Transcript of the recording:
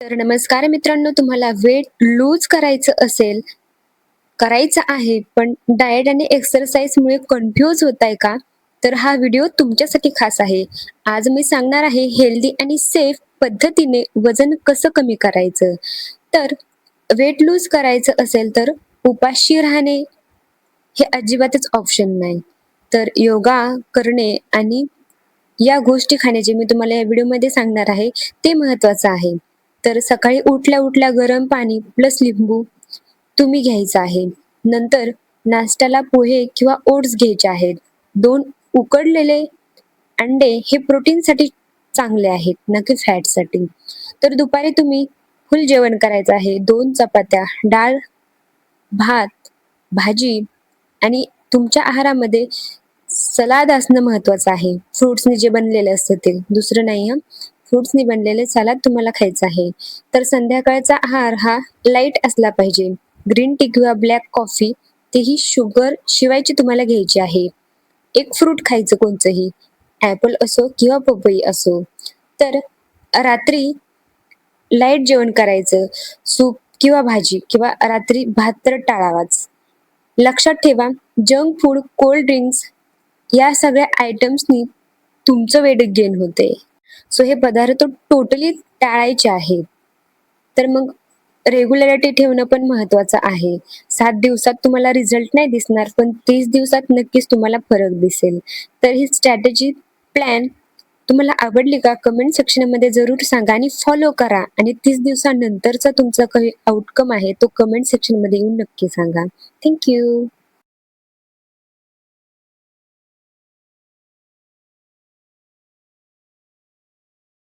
तर नमस्कार मित्रांनो, तुम्हाला वेट लूज करायचं आहे, पण डाएट आणि एक्सरसाइजमुळे कन्फ्यूज होताय का? तर हा व्हिडिओ तुमच्यासाठी खास आहे. आज मी सांगणार आहे हेल्दी आणि सेफ पद्धतीने वजन कसं कमी करायचं. तर वेट लूज करायचं असेल तर उपाशी राहणे हे अजिबातच ऑप्शन नाही. तर योगा करणे आणि या गोष्टी खाण्याचे मी तुम्हाला या व्हिडिओमध्ये सांगणार आहे, ते महत्त्वाचं आहे. तर सकाळी उठल्या-उठल्या गरम पाणी प्लस लिंबू तुम्ही घ्यायचं आहे. नंतर नाश्त्याला पोहे किंवा ओट्स घ्यायचे आहेत. 2 उकडलेले अंडे हे प्रोटीनसाठी चांगले आहेत, ना की फॅटसाठी. तर दुपारी तुम्ही फुल जेवण करायचं आहे. 2 चपात्या, डाळ, भात, भाजी आणि तुमच्या आहारामध्ये सलाद असणं महत्वाचं आहे. फ्रुट्सनी जे बनलेले असतं ते, दुसरं नाही हं. फ्रुट्सनी बनलेले सलाद तुम्हाला खायचं आहे. तर संध्याकाळचा आहार हा लाईट असला पाहिजे. ग्रीन टी किंवा ब्लॅक कॉफी तेही शुगर शिवायची तुम्हाला घ्यायची आहे. एक फ्रूट खायचं कोणचंही, ॲपल असो किंवा पपई असो. तर रात्री लाईट जेवण करायचं. सूप किंवा भाजी किंवा रात्री भात तर टाळावाच. लक्षात ठेवा, जंक फूड, कोल्ड ड्रिंक्स या सगळ्या आयटम्सनी तुमचं वेट गेन होते. सो हे पदार्थ टोटली टाळायचे आहेत. तर मग रेग्युलॅरिटी ठेवणं पण महत्त्वाचं आहे. 7 दिवसात तुम्हाला रिझल्ट नाही दिसणार, पण 30 दिवसात नक्कीच तुम्हाला फरक दिसेल. तर ही स्ट्रॅटेजी प्लॅन तुम्हाला आवडली का? कमेंट सेक्शनमध्ये जरूर सांगा आणि फॉलो करा आणि 30 दिवसानंतरचा तुमचा काही आउटकम आहे तो कमेंट सेक्शनमध्ये येऊन नक्की सांगा. Thank you.